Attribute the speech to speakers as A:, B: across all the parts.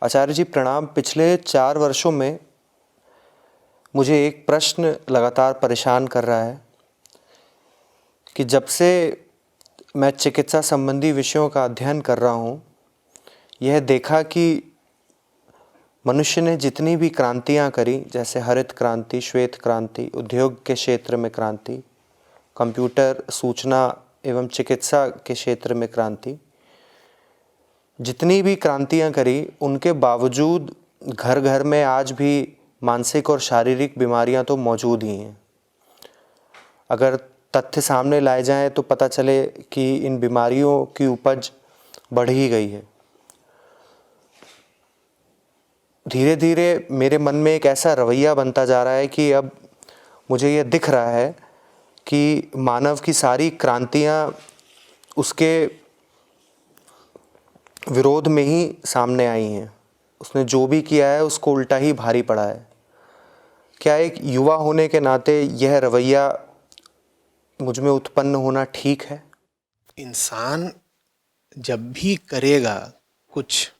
A: आचार्य जी प्रणाम। पिछले 4 वर्षों में मुझे एक प्रश्न लगातार परेशान कर रहा है कि जब से मैं चिकित्सा संबंधी विषयों का अध्ययन कर रहा हूँ, यह देखा कि मनुष्य ने जितनी भी क्रांतियाँ करी, जैसे हरित क्रांति, श्वेत क्रांति, उद्योग के क्षेत्र में क्रांति, कंप्यूटर, सूचना एवं चिकित्सा के क्षेत्र में क्रांति, जितनी भी क्रांतियाँ करी, उनके बावजूद घर घर में आज भी मानसिक और शारीरिक बीमारियाँ तो मौजूद ही हैं। अगर तथ्य सामने लाए जाएं तो पता चले कि इन बीमारियों की उपज बढ़ ही गई है। धीरे धीरे मेरे मन में एक ऐसा रवैया बनता जा रहा है कि अब मुझे यह दिख रहा है कि मानव की सारी क्रांतियाँ उसके विरोध में ही सामने आई हैं। उसने जो भी किया है उसको उल्टा ही भारी पड़ा है। क्या एक युवा होने के नाते यह रवैया मुझ में उत्पन्न होना ठीक है?
B: इंसान जब भी करेगा कुछ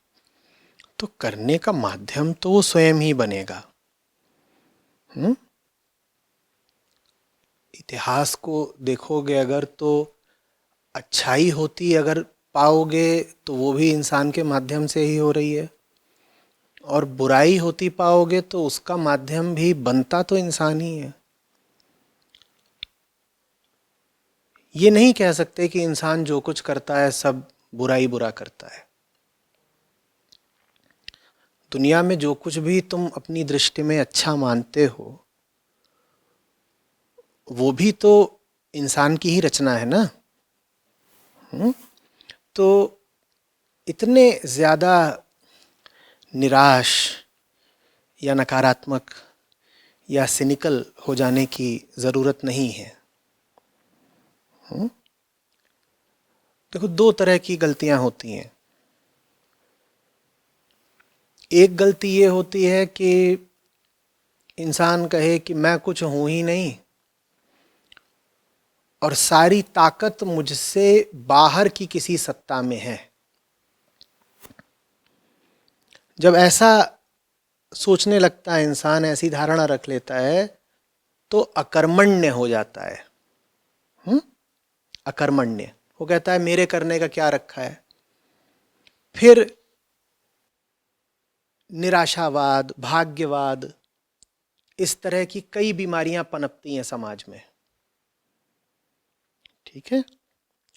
B: तो करने का माध्यम तो वो स्वयं ही बनेगा। इतिहास को देखोगे अगर तो अच्छाई होती अगर पाओगे तो वो भी इंसान के माध्यम से ही हो रही है, और बुराई होती पाओगे तो उसका माध्यम भी बनता तो इंसान ही है। ये नहीं कह सकते कि इंसान जो कुछ करता है सब बुराई बुरा करता है। दुनिया में जो कुछ भी तुम अपनी दृष्टि में अच्छा मानते हो वो भी तो इंसान की ही रचना है ना। तो इतने ज़्यादा निराश या नकारात्मक या सिनिकल हो जाने की ज़रूरत नहीं है। देखो, 2 तरह की गलतियां होती हैं। एक गलती ये होती है कि इंसान कहे कि मैं कुछ हूं ही नहीं और सारी ताकत मुझसे बाहर की किसी सत्ता में है। जब ऐसा सोचने लगता है इंसान, ऐसी धारणा रख लेता है, तो अकर्मण्य हो जाता है। अकर्मण्य, वो कहता है मेरे करने का क्या रखा है। फिर निराशावाद, भाग्यवाद, इस तरह की कई बीमारियां पनपती हैं समाज में। ठीक है,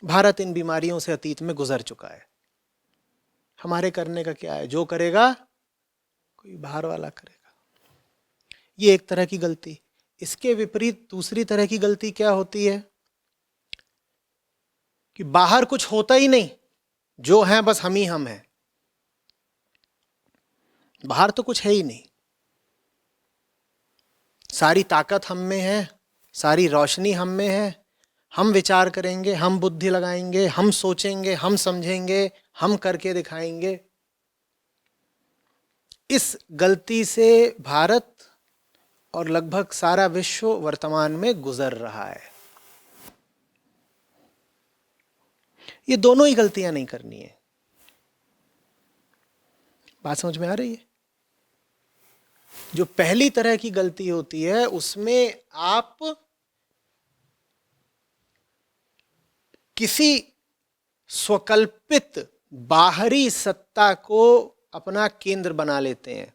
B: भारत इन बीमारियों से अतीत में गुजर चुका है। हमारे करने का क्या है, जो करेगा कोई बाहर वाला करेगा। ये एक तरह की गलती। इसके विपरीत दूसरी तरह की गलती क्या होती है कि बाहर कुछ होता ही नहीं, जो है बस हम ही हम हैं। बाहर तो कुछ है ही नहीं, सारी ताकत हम में है, सारी रोशनी हम में है। हम विचार करेंगे, हम बुद्धि लगाएंगे, हम सोचेंगे, हम समझेंगे, हम करके दिखाएंगे। इस गलती से भारत और लगभग सारा विश्व वर्तमान में गुजर रहा है। ये दोनों ही गलतियां नहीं करनी है। बात समझ में आ रही है? जो पहली तरह की गलती होती है उसमें आप किसी स्वकल्पित बाहरी सत्ता को अपना केंद्र बना लेते हैं।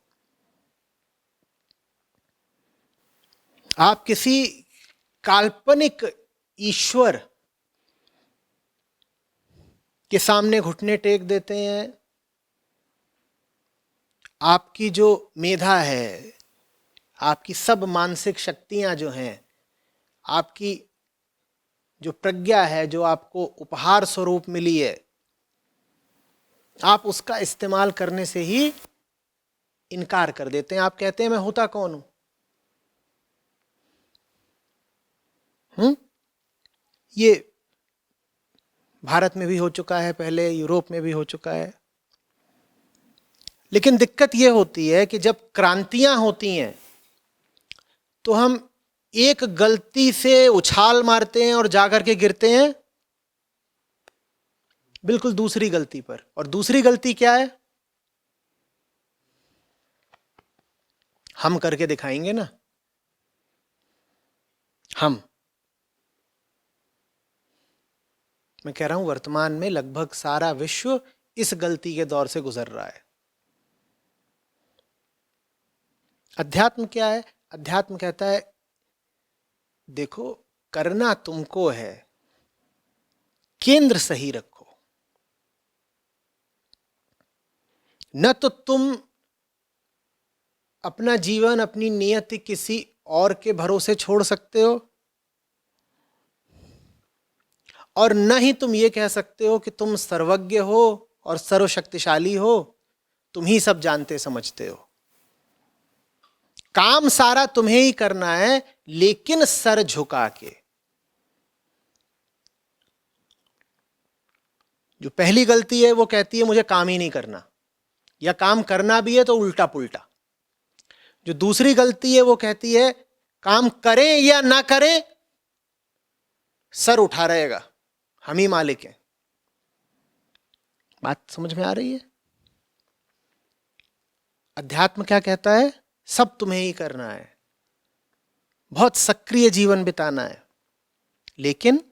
B: आप किसी काल्पनिक ईश्वर के सामने घुटने टेक देते हैं। आपकी जो मेधा है, आपकी सब मानसिक शक्तियां जो हैं, आपकी जो प्रज्ञा है, जो आपको उपहार स्वरूप मिली है, आप उसका इस्तेमाल करने से ही इनकार कर देते हैं। आप कहते हैं मैं होता कौन हूं। ये भारत में भी हो चुका है, पहले यूरोप में भी हो चुका है। लेकिन दिक्कत यह होती है कि जब क्रांतियां होती हैं तो हम एक गलती से उछाल मारते हैं और जाकर के गिरते हैं बिल्कुल दूसरी गलती पर। और दूसरी गलती क्या है? हम करके दिखाएंगे ना। मैं कह रहा हूं वर्तमान में लगभग सारा विश्व इस गलती के दौर से गुजर रहा है। अध्यात्म क्या है? अध्यात्म कहता है देखो, करना तुमको है, केंद्र सही रखो। न तो तुम अपना जीवन, अपनी नियति किसी और के भरोसे छोड़ सकते हो, और न ही तुम ये कह सकते हो कि तुम सर्वज्ञ हो और सर्वशक्तिशाली हो, तुम ही सब जानते समझते हो। काम सारा तुम्हें ही करना है, लेकिन सर झुका के। जो पहली गलती है वो कहती है मुझे काम ही नहीं करना, या काम करना भी है तो उल्टा पुल्टा। जो दूसरी गलती है वो कहती है काम करें या ना करें, सर उठा रहेगा, हम ही मालिक हैं। बात समझ में आ रही है? अध्यात्म क्या कहता है? सब तुम्हें ही करना है, बहुत सक्रिय जीवन बिताना है, लेकिन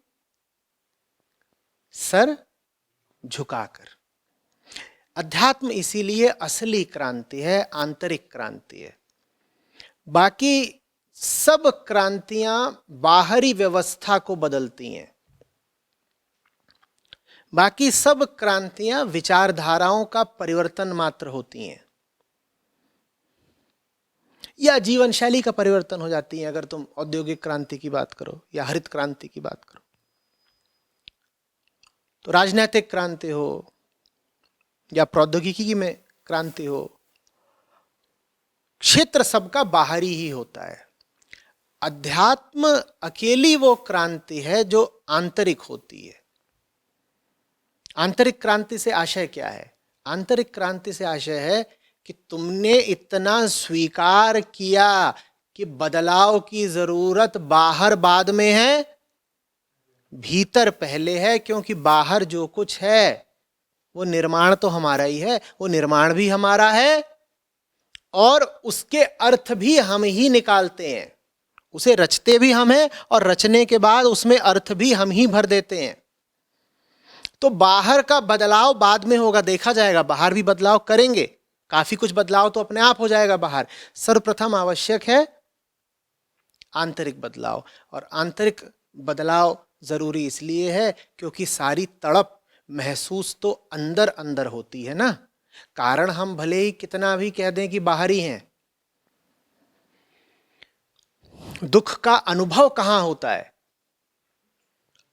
B: सर झुकाकर। अध्यात्म इसीलिए असली क्रांति है, आंतरिक क्रांति है। बाकी सब क्रांतियां बाहरी व्यवस्था को बदलती हैं, बाकी सब क्रांतियां विचारधाराओं का परिवर्तन मात्र होती हैं, या जीवन शैली का परिवर्तन हो जाती है। अगर तुम औद्योगिक क्रांति की बात करो या हरित क्रांति की बात करो, तो राजनैतिक क्रांति हो या प्रौद्योगिकी में क्रांति हो, क्षेत्र सबका बाहरी ही होता है। अध्यात्म अकेली वो क्रांति है जो आंतरिक होती है। आंतरिक क्रांति से आशय क्या है? आंतरिक क्रांति से आशय है कि तुमने इतना स्वीकार किया कि बदलाव की जरूरत बाहर बाद में है, भीतर पहले है। क्योंकि बाहर जो कुछ है वो निर्माण तो हमारा ही है, वो निर्माण भी हमारा है और उसके अर्थ भी हम ही निकालते हैं। उसे रचते भी हम हैं और रचने के बाद उसमें अर्थ भी हम ही भर देते हैं। तो बाहर का बदलाव बाद में होगा, देखा जाएगा। बाहर भी बदलाव करेंगे, काफी कुछ बदलाव तो अपने आप हो जाएगा बाहर। सर्वप्रथम आवश्यक है आंतरिक बदलाव, और आंतरिक बदलाव जरूरी इसलिए है क्योंकि सारी तड़प महसूस तो अंदर अंदर होती है ना। कारण हम भले ही कितना भी कह दें कि बाहरी हैं, दुख का अनुभव कहां होता है?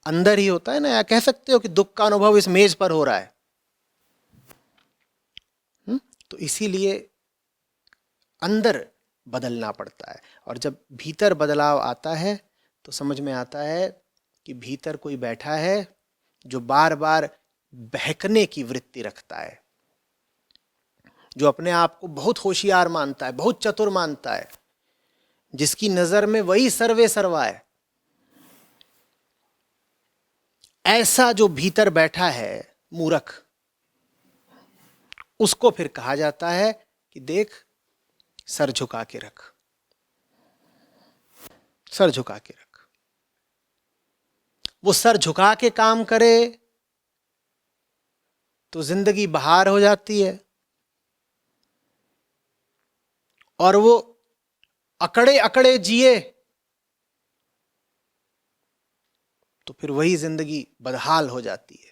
B: अंदर ही होता है ना। या कह सकते हो कि दुख का अनुभव इस मेज पर हो रहा है। तो इसीलिए अंदर बदलना पड़ता है, और जब भीतर बदलाव आता है तो समझ में आता है कि भीतर कोई बैठा है जो बार बार बहकने की वृत्ति रखता है, जो अपने आप को बहुत होशियार मानता है, बहुत चतुर मानता है, जिसकी नजर में वही सर्वे सर्वा है। ऐसा जो भीतर बैठा है मूर्ख, उसको फिर कहा जाता है कि देख, सर झुका के रख, सर झुका के रख। वो सर झुका के काम करे तो जिंदगी बहार हो जाती है, और वो अकड़े अकड़े जिए तो फिर वही जिंदगी बदहाल हो जाती है।